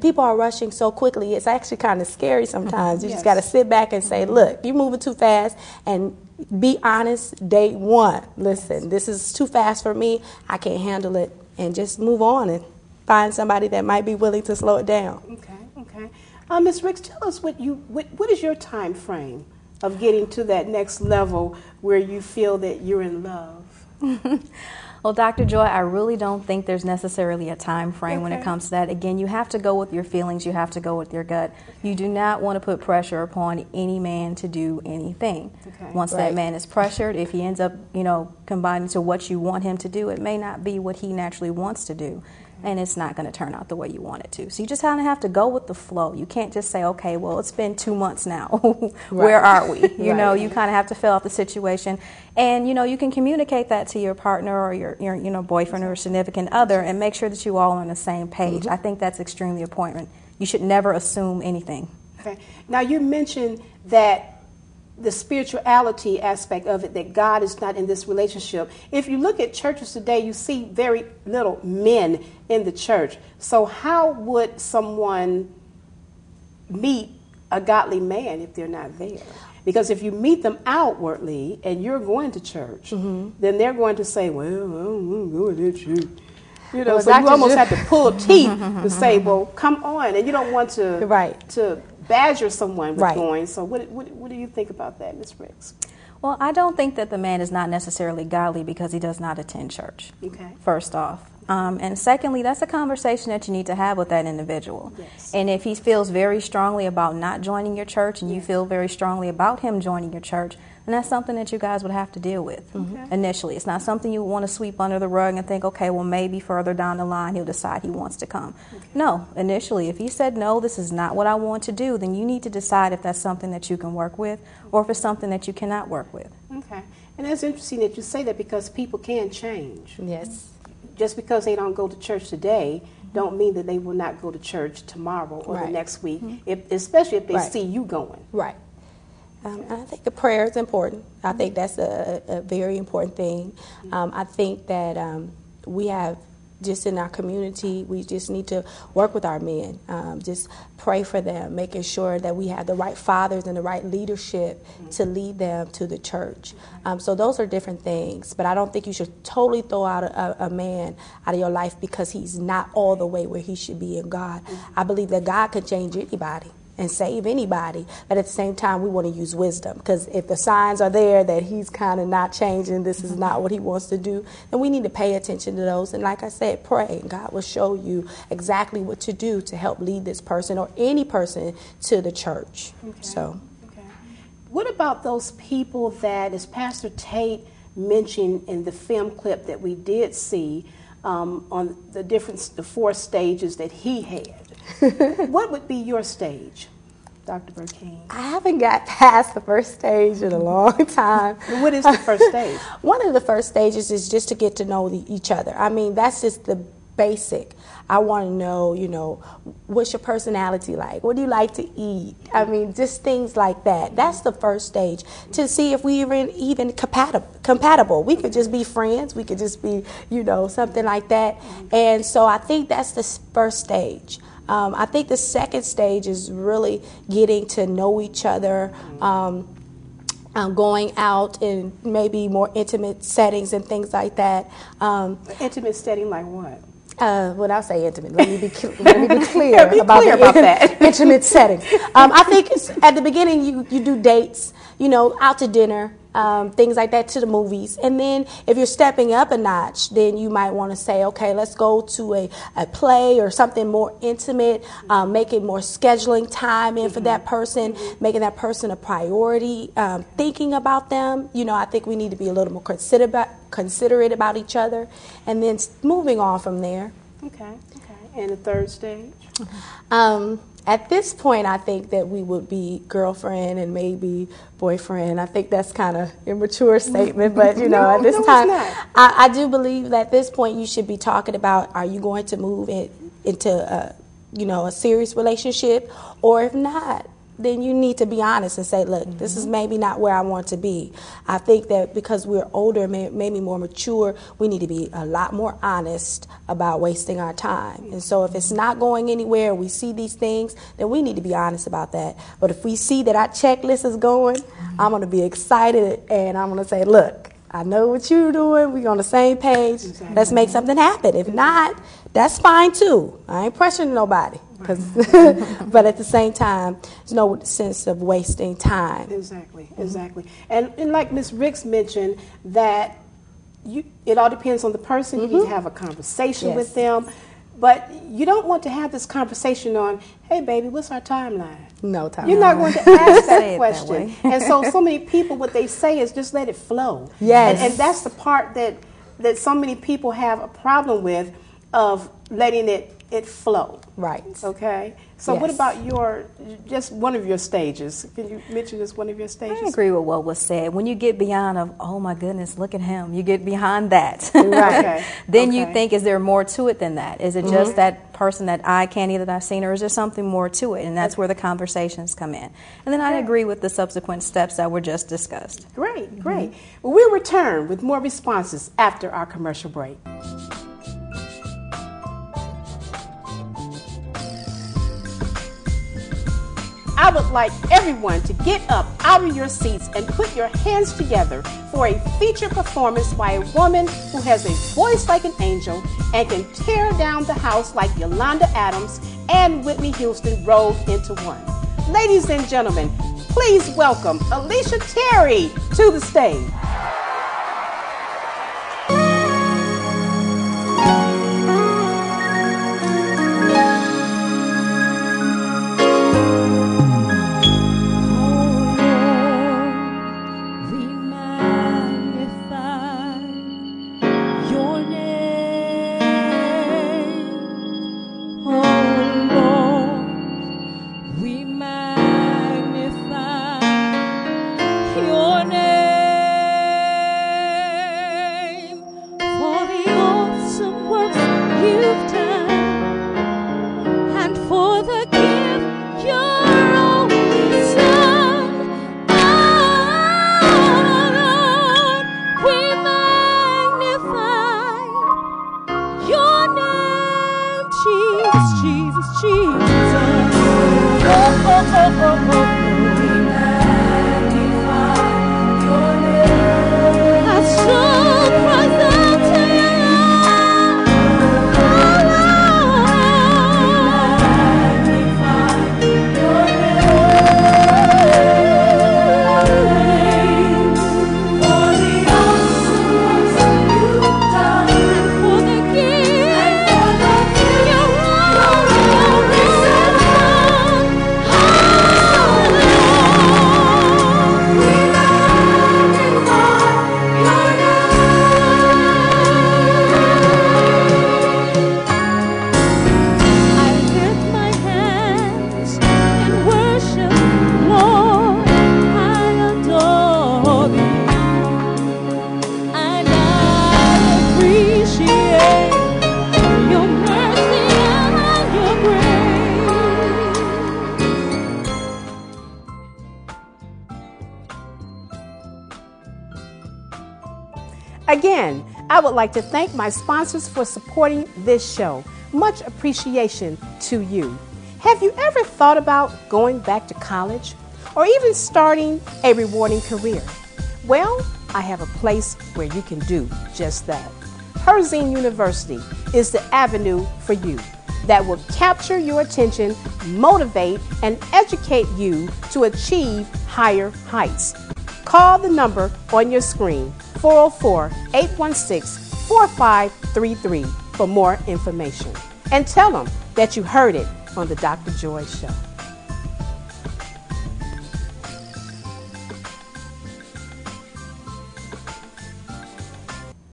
People are rushing so quickly. It's actually kind of scary sometimes. You just got to sit back and say, look, you're moving too fast, and be honest day one. Listen, this is too fast for me. I can't handle it. And just move on and find somebody that might be willing to slow it down. Okay. Ms. Ricks, tell us what is your time frame of getting to that next level where you feel that you're in love? Well, Dr. Joy, I really don't think there's necessarily a time frame when it comes to that. Again, you have to go with your feelings. You have to go with your gut. You do not want to put pressure upon any man to do anything. Once that man is pressured, if he ends up, combining to what you want him to do, it may not be what he naturally wants to do. And it's not going to turn out the way you want it to. So you just kind of have to go with the flow. You can't just say, okay, well, it's been 2 months now. Where are we? You kind of have to fill out the situation. And, you can communicate that to your partner or your boyfriend or significant other and make sure that you all are on the same page. I think that's extremely important. You should never assume anything. Okay. Now, you mentioned that the spirituality aspect of it, that God is not in this relationship. If you look at churches today, you see very little men in the church. So how would someone meet a godly man if they're not there? Because if you meet them outwardly and you're going to church, then they're going to say, well, I don't go to that church. So you almost have to pull teeth to say, well, come on. And you don't want to badger someone with going. So what do you think about that, Ms. Ricks? Well, I don't think that the man is not necessarily godly because he does not attend church, first off. And secondly, that's a conversation that you need to have with that individual. And if he feels very strongly about not joining your church and you feel very strongly about him joining your church, then that's something that you guys would have to deal with initially. It's not something you want to sweep under the rug and think, okay, well, maybe further down the line he'll decide he wants to come. No, initially, if he said, no, this is not what I want to do, then you need to decide if that's something that you can work with or if it's something that you cannot work with. Okay. And that's interesting that you say that because people can change. Yes. Just because they don't go to church today don't mean that they will not go to church tomorrow or the next week, especially if they see you going. Right. I think the prayer is important. I think that's a very important thing. I think that we have, just in our community, we just need to work with our men. Just pray for them, making sure that we have the right fathers and the right leadership to lead them to the church. So those are different things. But I don't think you should totally throw out a man out of your life because he's not all the way where he should be in God. I believe that God can change anybody and save anybody, but at the same time we want to use wisdom, because if the signs are there that he's kind of not changing, this is not what he wants to do, then we need to pay attention to those, and like I said, pray, and God will show you exactly what to do to help lead this person or any person to the church. What about those people that, as Pastor Tate mentioned in the film clip that we did see, on the 4 stages that he had? What would be your stage, Dr. Burkeen? I haven't got past the first stage in a long time. What is the first stage? One of the first stages is just to get to know each other. I mean, that's just the basic. I want to know, what's your personality like? What do you like to eat? I mean, just things like that. That's the first stage, to see if we even compatible. We could just be friends. We could just be, something like that. And so I think that's the first stage. I think the second stage is really getting to know each other, going out in maybe more intimate settings and things like that. Intimate setting like what? When I say intimate, let me be clear about that. Intimate setting. I think at the beginning you do dates, out to dinner, things like that, to the movies. And then if you're stepping up a notch, then you might want to say, okay, let's go to a play or something more intimate, making more scheduling time in for that person, making that person a priority, thinking about them. I think we need to be a little more considerate about each other, and then moving on from there. Okay. And the third stage? At this point, I think that we would be girlfriend and maybe boyfriend. I think that's kind of immature statement, but at this time, I do believe that at this point you should be talking about, are you going to move into a serious relationship, or if not, then you need to be honest and say, look, this is maybe not where I want to be. I think that because we're older, maybe more mature, we need to be a lot more honest about wasting our time. And so if it's not going anywhere, we see these things, then we need to be honest about that. But if we see that our checklist is going, I'm going to be excited and I'm going to say, look, I know what you're doing. We're on the same page. Exactly. Let's make something happen. If not, that's fine too. I ain't pressuring nobody. But at the same time, there's no sense of wasting time. Exactly. And like Ms. Ricks mentioned, that it all depends on the person. You need to have a conversation with them. But you don't want to have this conversation on, hey, baby, what's our timeline? No timeline. You're not going to ask that question. And so many people, what they say is just let it flow. Yes. And that's the part that so many people have a problem with, of letting it flow. Right. Okay. So what about just one of your stages? Can you mention just one of your stages? I agree with what was said. When you get beyond of, oh my goodness, look at him, you get behind that. Right. Then you think, is there more to it than that? Is it just that person, that eye candy that I've seen, or is there something more to it? And that's where the conversations come in. And then I agree with the subsequent steps that were just discussed. Great. Well, we'll return with more responses after our commercial break. I would like everyone to get up out of your seats and put your hands together for a feature performance by a woman who has a voice like an angel and can tear down the house like Yolanda Adams and Whitney Houston rolled into one. Ladies and gentlemen, please welcome Alicia Terry to the stage. Again, I would like to thank my sponsors for supporting this show. Much appreciation to you. Have you ever thought about going back to college or even starting a rewarding career? Well, I have a place where you can do just that. Herzing University is the avenue for you that will capture your attention, motivate, and educate you to achieve higher heights. Call the number on your screen, 404-816-4533 for more information. And tell them that you heard it on the Dr. Joy Show.